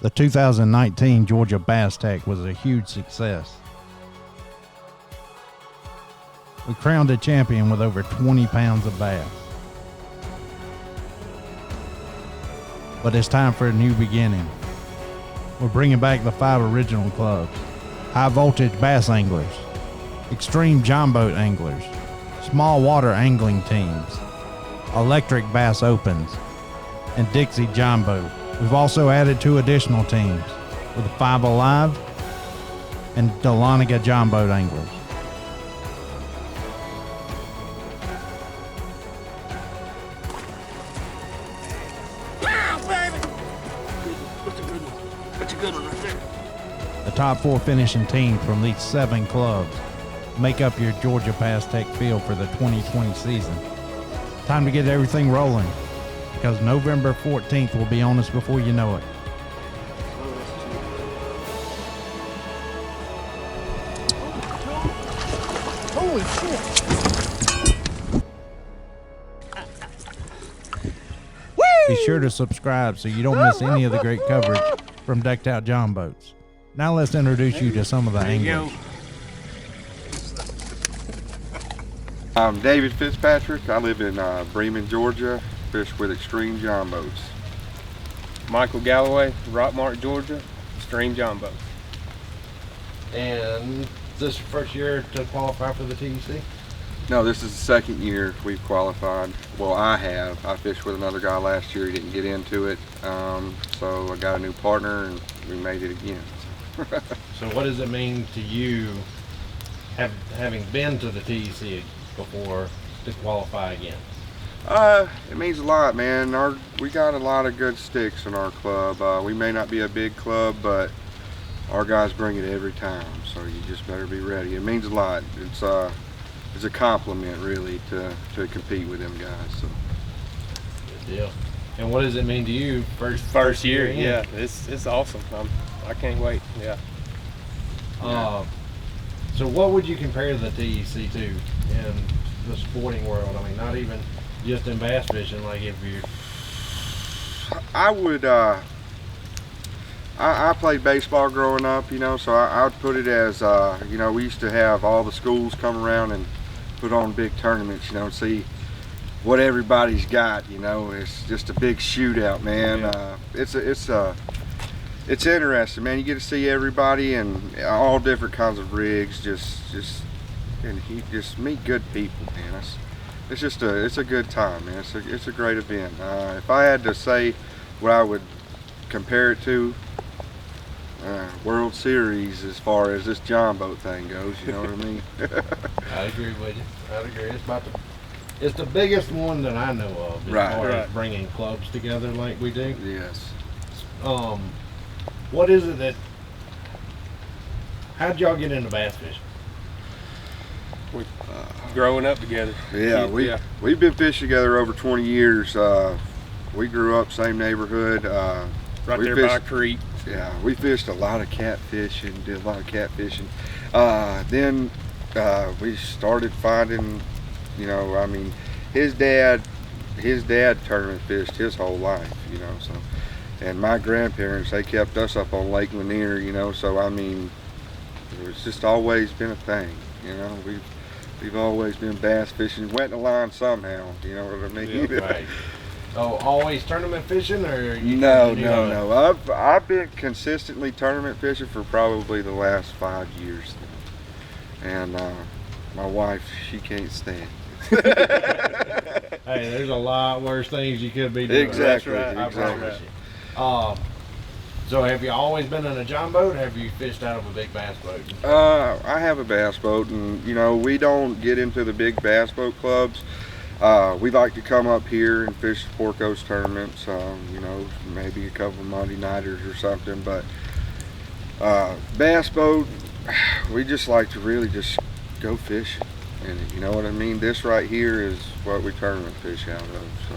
The 2019 Georgia Bass TEC was a huge success. We crowned a champion with over 20 pounds of bass. But it's time for a new beginning. We're bringing back the 5 original clubs: High Voltage Bass Anglers, Extreme Jon Boat Anglers, Small Water Angling Teams, Electric Bass Opens, and Dixie Jon Boat. We've also added 2 additional teams with 5 Alive and Dahlonega Jon Boat Anglers. The top 4 finishing teams from these 7 clubs make up your Georgia Bass TEC field for the 2020 season. Time to get everything rolling, because November 14th will be on us before you know it. Holy shit! Be sure to subscribe so you don't miss any of the great coverage from Decked Out Jon Boats. Now let's introduce you to some of the anglers. I'm David Fitzpatrick. I live in Bremen, Georgia. Fish with Extreme Jon Boats. Michael Galloway, Rockmart, Georgia, Extreme Jon Boats. And is this your first year to qualify for the TEC? No, this is the 2nd year we've qualified. Well, I have. I fished with another guy last year. He didn't get into it. So I got a new partner and we made it again. So what does it mean to you, having been to the TEC before, to qualify again? It means a lot, man. We got a lot of good sticks in our club. We may not be a big club, but our guys bring it every time, so you just better be ready. It means a lot. It's a compliment, really, to compete with them guys. So. Good deal. And what does it mean to you, First year, yeah. It's awesome. I can't wait. Yeah. So what would you compare the TEC to in the sporting world? I mean, not even just in bass fishing. Like, if you, I would. I played baseball growing up, you know, so I would put it as, you know, we used to have all the schools come around and put on big tournaments, you know, and see what everybody's got, you know. It's just a big shootout, man. Yeah. It's interesting, man. You get to see everybody and all different kinds of rigs, and you just meet good people, man. It's a good time, man. It's a great event. If I had to say what I would compare it to, World Series as far as this Jon Boat thing goes, you know what I mean? I agree with you. I agree. It's the biggest one that I know of, as far as bringing clubs together like we do. Yes. What is it how'd y'all get into bass fishing? Growing up together. Yeah, we've been fishing together over 20 years. We grew up same neighborhood. Right there by a creek. Yeah, we fished a lot of catfishing, did a lot of catfishing. Then we started finding, you know, I mean, his dad tournament fished his whole life, you know, so. And my grandparents, they kept us up on Lake Lanier, you know, so I mean, it's just always been a thing, you know. We've always been bass fishing, wet in the line somehow, you know what I mean? Yeah, right. So always tournament fishing, or No. I've been consistently tournament fishing for probably the last 5 years now. And my wife, she can't stand it. Hey, there's a lot worse things you could be doing. Exactly. That's right. I promise you. So have you always been in a Jon Boat, or have you fished out of a big bass boat? I have a bass boat, and you know, we don't get into the big bass boat clubs. We like to come up here and fish the Porco's tournaments, you know, maybe a couple of Monday nighters or something, but bass boat, we just like to really just go fishing. And you know what I mean? This right here is what we tournament fish out of. So,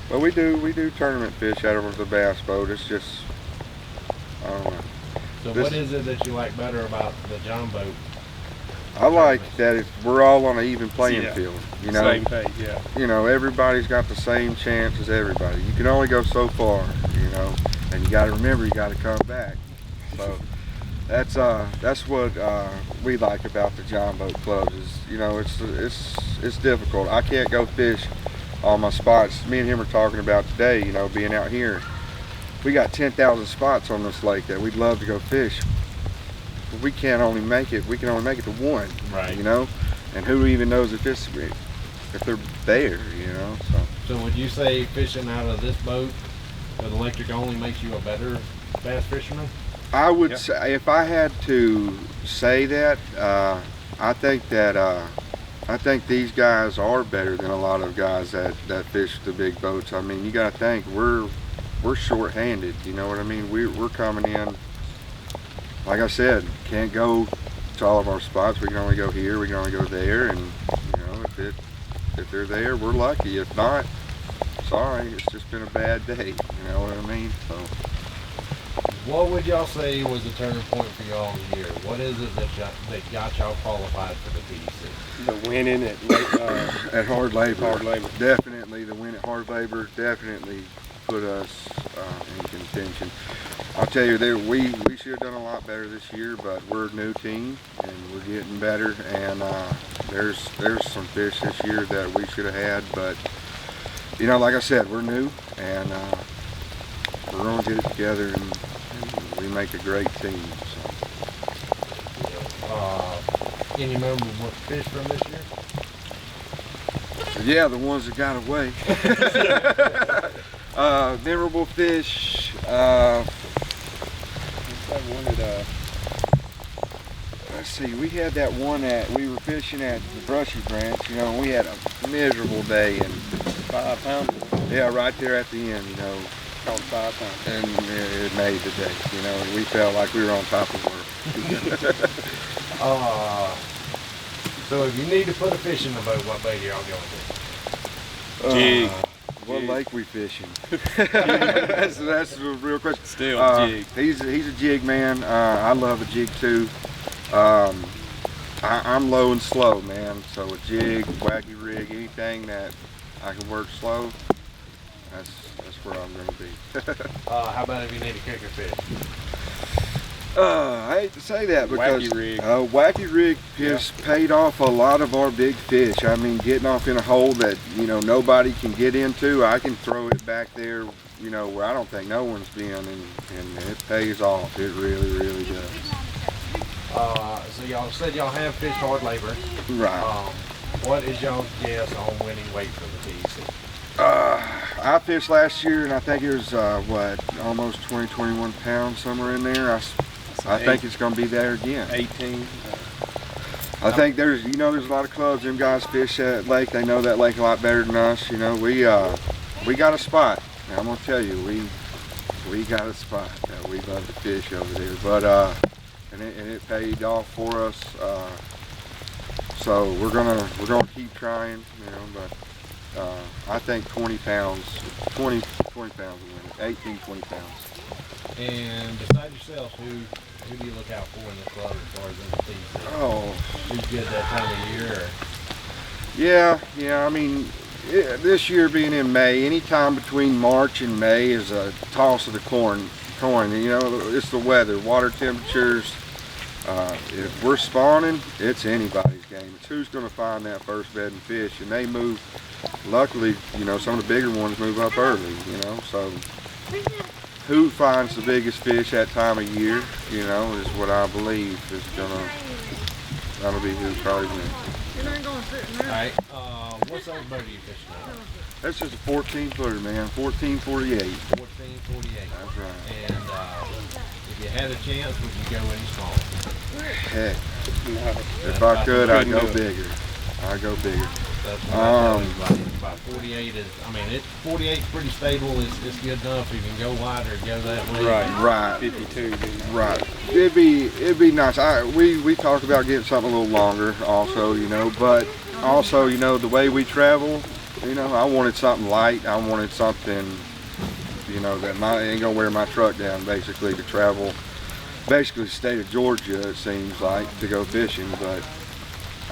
but we do tournament fish out of the bass boat. It's just, I don't know. So what is it that you like better about the Jon Boat I like that if we're all on an even playing field, you know. Same page, yeah. You know, everybody's got the same chance as everybody. You can only go so far, you know, and you got to remember you got to come back. So that's what we like about the Jon Boat clubs is, you know, it's difficult. I can't go fish all my spots. Me and him are talking about today, you know, being out here. We got 10,000 spots on this lake that we'd love to go fish. But we can only make it to one, Right. you know, and who even knows if they're there, you know. So would you say fishing out of this boat with electric only makes you a better bass fisherman? I would say, if I had to say that, I think these guys are better than a lot of guys that fish the big boats. I mean, you got to think we're short-handed. You know what I mean? We're coming in. Like I said, can't go to all of our spots. We can only go here. We can only go there. And you know, if they're there, we're lucky. If not, sorry, it's just been a bad day. You know what I mean? So. What would y'all say was the turning point for y'all in the year? What is it that got y'all qualified for the TEC? The winning at At Hard Labor. Hard Labor. Definitely, the win at Hard Labor definitely put us in contention. I'll tell you, we should have done a lot better this year, but we're a new team and we're getting better. And there's some fish this year that we should have had, but you know, like I said, we're new and we're going to get it together and we make a great team. So. Any memorable fish from this year? Yeah, the ones that got away. Memorable fish. Let's see, we had that one we were fishing at the Brushy Branch, you know, and we had a miserable day and 5 pounds. Yeah, right there at the end, you know. Caught 5 pounds. And it made the day, you know, and we felt like we were on top of the world. So if you need to put a fish in the boat, what bait are y'all going to? Jig. What lake we fishing? that's the real question. Still jig. He's a jig man. I love a jig too. I'm low and slow, man. So a jig, wacky rig, anything that I can work slow, that's where I'm going to be. How about if you need a kicker fish? I hate to say that because Wacky rig. has paid off a lot of our big fish. I mean, getting off in a hole that, you know, nobody can get into, I can throw it back there, you know, where I don't think no one's been, and it pays off. It really, really does. So y'all said y'all have fished Hard Labor. Right. What is y'all's guess on winning weight for the TEC? I fished last year, and I think it was, almost 20, 21 pounds, somewhere in there. I think it's going to be there again. 18. I think there's a lot of clubs. Them guys fish that lake. They know that lake a lot better than us. You know, we got a spot. And I'm gonna tell you, we got a spot that we love to fish over there. But and it paid off for us. So we're gonna keep trying. You know, but I think 20 pounds will win it. 18, 20 pounds. And besides yourself, who do you look out for in the club as far as in the TEC? Oh, Who's good that time of year? Yeah. I mean, this year being in May, anytime between March and May is a toss of the coin. You know, it's the weather, water temperatures. If we're spawning, it's anybody's game. It's who's going to find that first bed and fish, and they move. Luckily, you know, some of the bigger ones move up early. You know, so who finds the biggest fish that time of year, you know, is what I believe is that'll be who probably wins. Alright, what size boat are you fishing on? That's just a 14-footer, man, 1448. 1448. That's right. And if you had a chance, would you go any smaller? Heck, No. if I could, I'd couldn't go do it. bigger. I'd go bigger. That's what I tell everybody. About 48 is, I mean, 48 is pretty stable. It's good enough. You can go wider, go that way. Right. 52. Right. It'd be nice. We talked about getting something a little longer also, you know, but also, you know, the way we travel, you know, I wanted something light. I wanted something, you know, that ain't gonna wear my truck down basically to travel basically the state of Georgia, it seems like, to go fishing. But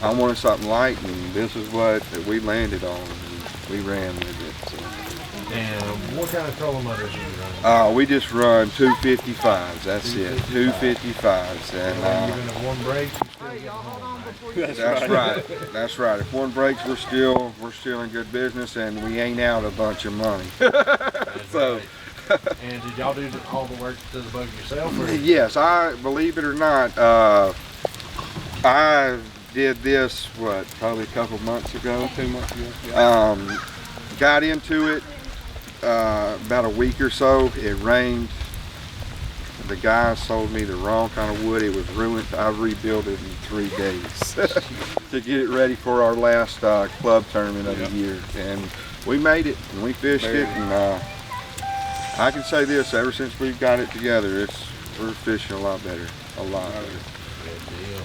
I wanted something light, and this is what we landed on, and we ran with it. So. And what kind of trolling motors do you run? We just run 255s. That's it, 255s, and even if one breaks, you still get home. that's right. That's right. If one breaks, we're still in good business, and we ain't out a bunch of money. So. And did y'all do all the work to the boat yourself? Or? Yes, I believe it or not, I did this probably a couple months ago. 2 months ago. Yeah. Got into it about a week or so. It rained. The guy sold me the wrong kind of wood. It was ruined. I rebuilt it in 3 days to get it ready for our last club tournament of the year. And we made it, and we fished it, and I can say this: ever since we've got it together, we're fishing a lot better, a lot better. Good deal.